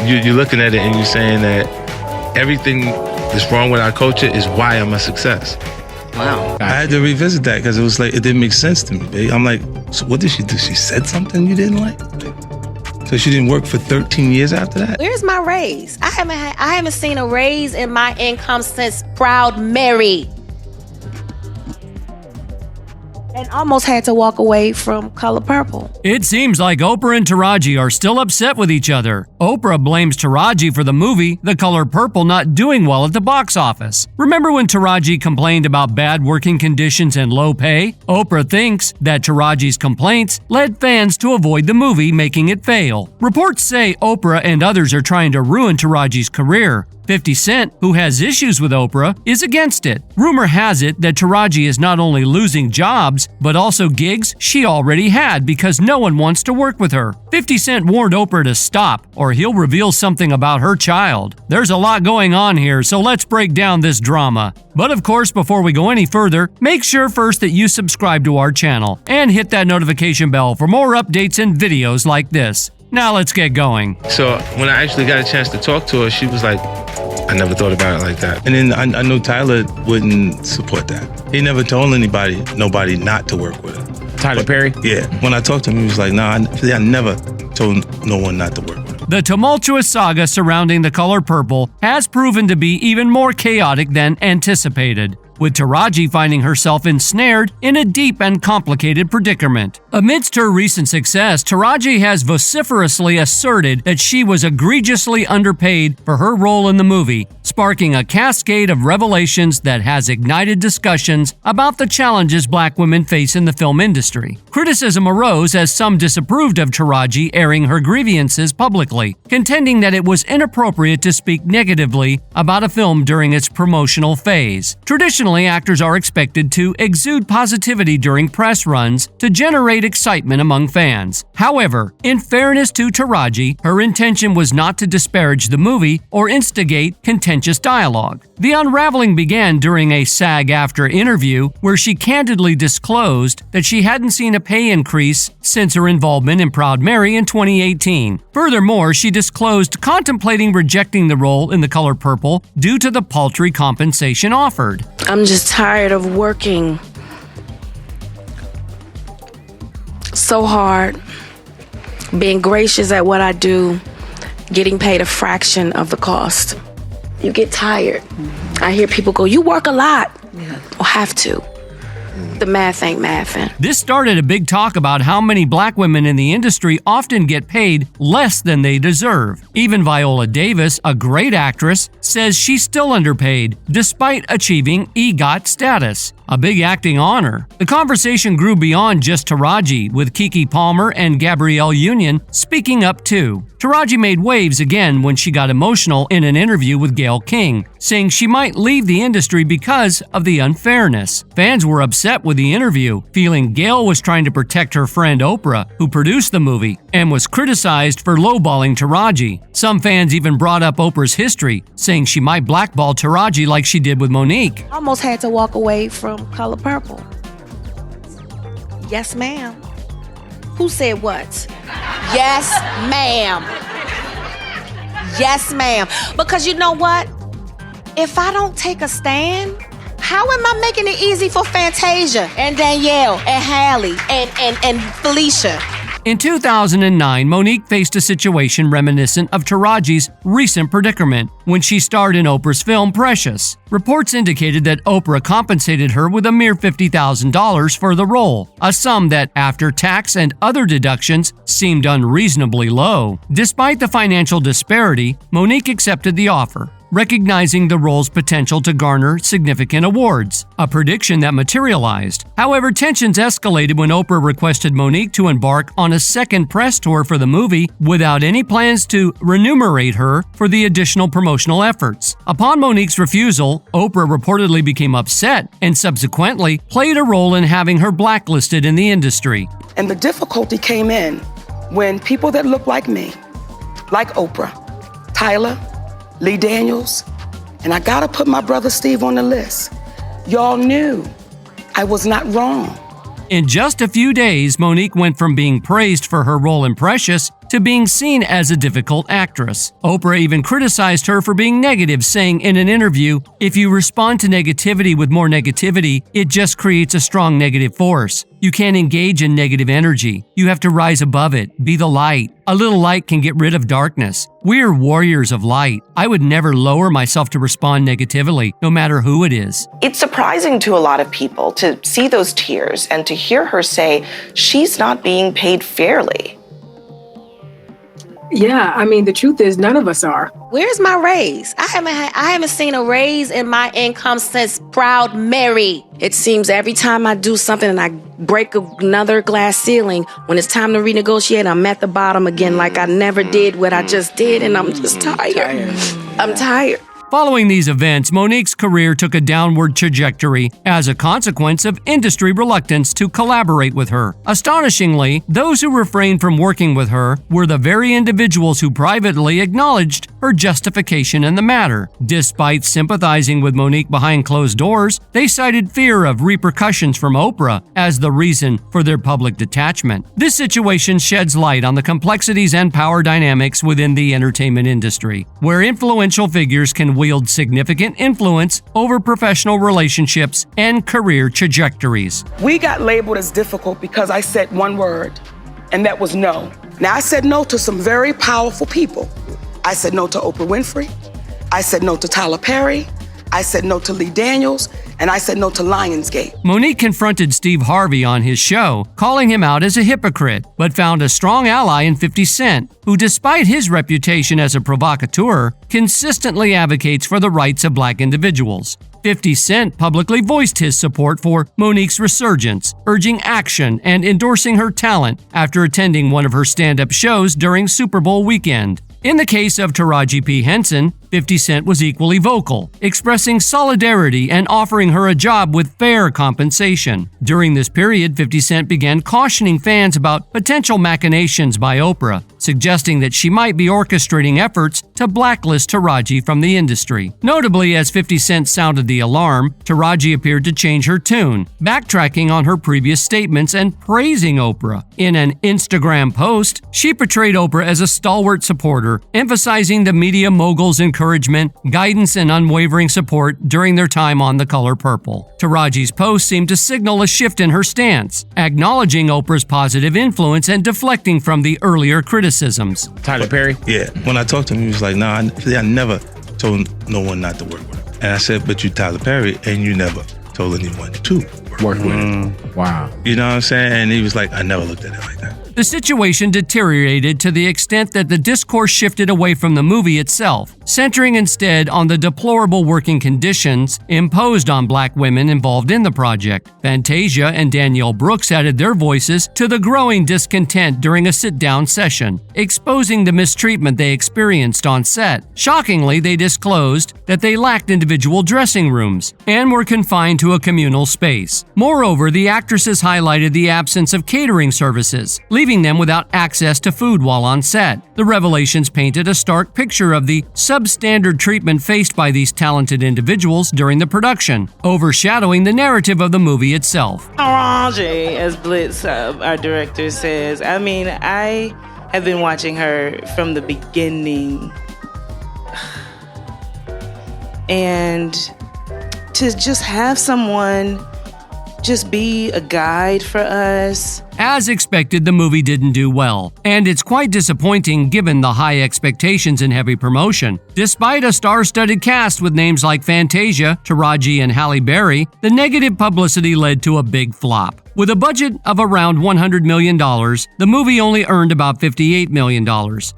you're looking at it and you're saying that everything that's wrong with our culture is why I'm a success. Wow. I had to revisit that because it was like, it didn't make sense to me, babe. I'm like, so what did she do? She said something you didn't like? So she didn't work for 13 years after that? Where's my raise? I haven't seen a raise in my income since Proud Mary. And almost had to walk away from Color Purple. It seems like Oprah and Taraji are still upset with each other. Oprah blames Taraji for the movie The Color Purple not doing well at the box office. Remember when Taraji complained about bad working conditions and low pay? Oprah thinks that Taraji's complaints led fans to avoid the movie, making it fail. Reports say Oprah and others are trying to ruin Taraji's career. 50 Cent, who has issues with Oprah, is against it. Rumor has it that Taraji is not only losing jobs, but also gigs she already had because no one wants to work with her. 50 Cent warned Oprah to stop, or he'll reveal something about her child. There's a lot going on here, so let's break down this drama. But of course, before we go any further, make sure first that you subscribe to our channel and hit that notification bell for more updates and videos like this. Now let's get going. So when I actually got a chance to talk to her, she was like, I never thought about it like that. And then I know Tyler wouldn't support that. He never told nobody not to work with her. Tyler Perry? Yeah. When I talked to him, he was like, nah, I never told no one not to work with her. The tumultuous saga surrounding The Color Purple has proven to be even more chaotic than anticipated, with Taraji finding herself ensnared in a deep and complicated predicament. Amidst her recent success, Taraji has vociferously asserted that she was egregiously underpaid for her role in the movie, sparking a cascade of revelations that has ignited discussions about the challenges Black women face in the film industry. Criticism arose as some disapproved of Taraji airing her grievances publicly, contending that it was inappropriate to speak negatively about a film during its promotional phase. Traditionally, actors are expected to exude positivity during press runs to generate excitement among fans. However, in fairness to Taraji, her intention was not to disparage the movie or instigate contentious dialogue. The unraveling began during a SAG-AFTRA interview where she candidly disclosed that she hadn't seen a pay increase since her involvement in Proud Mary in 2018. Furthermore, she disclosed contemplating rejecting the role in The Color Purple due to the paltry compensation offered. I'm just tired of working so hard, being gracious at what I do, getting paid a fraction of the cost. You get tired. I hear people go, you work a lot. Yeah. Or have to. The math ain't mathin'. This started a big talk about how many Black women in the industry often get paid less than they deserve. Even Viola Davis, a great actress, says she's still underpaid despite achieving EGOT status, a big acting honor. The conversation grew beyond just Taraji, with Keke Palmer and Gabrielle Union speaking up too. Taraji made waves again when she got emotional in an interview with Gayle King, saying she might leave the industry because of the unfairness. Fans were upset with the interview, feeling Gayle was trying to protect her friend Oprah, who produced the movie, and was criticized for lowballing Taraji. Some fans even brought up Oprah's history, saying she might blackball Taraji like she did with Monique. Almost had to walk away from Color Purple. Yes, ma'am. Who said what? Yes, ma'am. Yes, ma'am. Because you know what? If I don't take a stand, how am I making it easy for Fantasia and Danielle and Hallie and Felicia? In 2009, Monique faced a situation reminiscent of Taraji's recent predicament when she starred in Oprah's film Precious. Reports indicated that Oprah compensated her with a mere $50,000 for the role, a sum that, after tax and other deductions, seemed unreasonably low. Despite the financial disparity, Monique accepted the offer, recognizing the role's potential to garner significant awards, a prediction that materialized. However, tensions escalated when Oprah requested Monique to embark on a second press tour for the movie without any plans to remunerate her for the additional promotional efforts. Upon Monique's refusal, Oprah reportedly became upset and subsequently played a role in having her blacklisted in the industry. And the difficulty came in when people that look like me, like Oprah, Tyler, Lee Daniels, and I gotta put my brother Steve on the list. Y'all knew I was not wrong. In just a few days, Monique went from being praised for her role in Precious to being seen as a difficult actress. Oprah even criticized her for being negative, saying in an interview, "If you respond to negativity with more negativity, it just creates a strong negative force. You can't engage in negative energy. You have to rise above it, be the light. A little light can get rid of darkness. We're warriors of light. I would never lower myself to respond negatively, no matter who it is." It's surprising to a lot of people to see those tears and to hear her say she's not being paid fairly. Yeah, I mean, the truth is none of us are. Where's my raise? I haven't seen a raise in my income since Proud Mary. It seems every time I do something and I break another glass ceiling, when it's time to renegotiate, I'm at the bottom again like I never did what I just did, and I'm just tired. I'm tired. Following these events, Monique's career took a downward trajectory as a consequence of industry reluctance to collaborate with her. Astonishingly, those who refrained from working with her were the very individuals who privately acknowledged her justification in the matter. Despite sympathizing with Monique behind closed doors, they cited fear of repercussions from Oprah as the reason for their public detachment. This situation sheds light on the complexities and power dynamics within the entertainment industry, where influential figures can wield significant influence over professional relationships and career trajectories. We got labeled as difficult because I said one word, and that was no. Now, I said no to some very powerful people. I said no to Oprah Winfrey. I said no to Tyler Perry. I said no to Lee Daniels, and I said no to Lionsgate. Monique confronted Steve Harvey on his show, calling him out as a hypocrite, but found a strong ally in 50 Cent, who despite his reputation as a provocateur, consistently advocates for the rights of black individuals. 50 Cent publicly voiced his support for Monique's resurgence, urging action and endorsing her talent after attending one of her stand-up shows during Super Bowl weekend. In the case of Taraji P. Henson, 50 Cent was equally vocal, expressing solidarity and offering her a job with fair compensation. During this period, 50 Cent began cautioning fans about potential machinations by Oprah, suggesting that she might be orchestrating efforts to blacklist Taraji from the industry. Notably, as 50 Cent sounded the alarm, Taraji appeared to change her tune, backtracking on her previous statements and praising Oprah. In an Instagram post, she portrayed Oprah as a stalwart supporter, emphasizing the media mogul's encouragement, guidance, and unwavering support during their time on The Color Purple. Taraji's post seemed to signal a shift in her stance, acknowledging Oprah's positive influence and deflecting from the earlier criticisms. Tyler Perry? Yeah. When I talked to him, he was like, "Nah, I never told no one not to work with him." And I said, "But you Tyler Perry, and you never told anyone to work with him." Wow. You know what I'm saying? And he was like, "I never looked at it like that." The situation deteriorated to the extent that the discourse shifted away from the movie itself, centering instead on the deplorable working conditions imposed on black women involved in the project. Fantasia and Danielle Brooks added their voices to the growing discontent during a sit-down session, exposing the mistreatment they experienced on set. Shockingly, they disclosed that they lacked individual dressing rooms and were confined to a communal space. Moreover, the actresses highlighted the absence of catering services, leaving them without access to food while on set. The revelations painted a stark picture of the substandard treatment faced by these talented individuals during the production, overshadowing the narrative of the movie itself. Taraji, as Blitz, our director, says, I mean, I have been watching her from the beginning. And to just have someone just be a guide for us. As expected, the movie didn't do well, and it's quite disappointing given the high expectations and heavy promotion. Despite a star-studded cast with names like Fantasia, Taraji, and Halle Berry, the negative publicity led to a big flop. With a budget of around $100 million, the movie only earned about $58 million,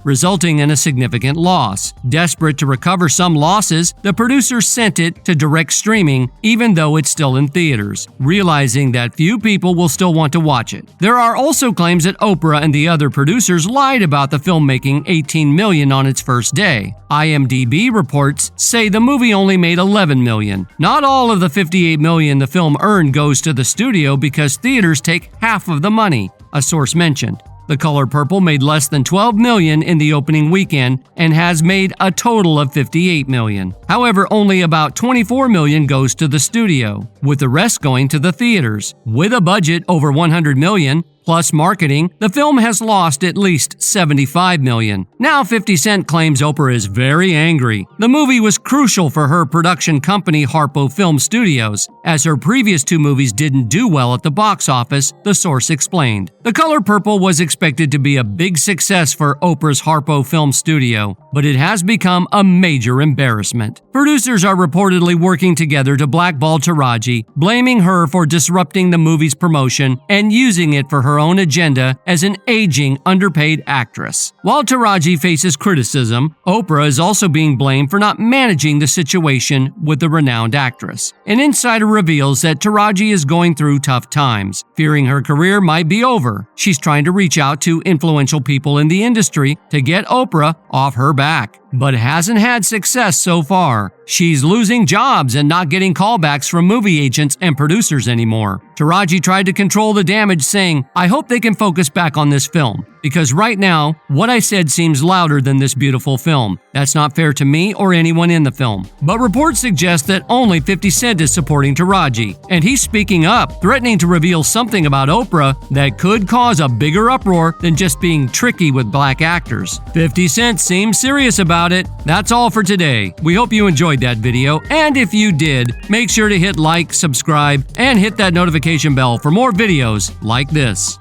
resulting in a significant loss. Desperate to recover some losses, the producers sent it to direct streaming, even though it's still in theaters, realizing that few people will still want to watch it. There are also claims that Oprah and the other producers lied about the film making $18 million on its first day. IMDb reports say the movie only made $11 million. Not all of the $58 million the film earned goes to the studio because theaters take half of the money, a source mentioned. The Color Purple made less than $12 million in the opening weekend and has made a total of $58 million. However, only about $24 million goes to the studio, with the rest going to the theaters. With a budget over $100 million, Plus marketing, the film has lost at least $75 million. Now 50 Cent claims Oprah is very angry. The movie was crucial for her production company Harpo Film Studios, as her previous 2 movies didn't do well at the box office, the source explained. The Color Purple was expected to be a big success for Oprah's Harpo Film Studio, but it has become a major embarrassment. Producers are reportedly working together to blackball Taraji, blaming her for disrupting the movie's promotion and using it for her own agenda as an aging, underpaid actress. While Taraji faces criticism, Oprah is also being blamed for not managing the situation with the renowned actress. An insider reveals that Taraji is going through tough times, fearing her career might be over. She's trying to reach out to influential people in the industry to get Oprah off her back, but hasn't had success so far. She's losing jobs and not getting callbacks from movie agents and producers anymore. Taraji tried to control the damage, saying, "I hope they can focus back on this film, because right now, what I said seems louder than this beautiful film. That's not fair to me or anyone in the film." But reports suggest that only 50 Cent is supporting Taraji, and he's speaking up, threatening to reveal something about Oprah that could cause a bigger uproar than just being tricky with black actors. 50 Cent seems serious about it. That's all for today. We hope you enjoyed that video, and if you did, make sure to hit like, subscribe, and hit that notification bell for more videos like this.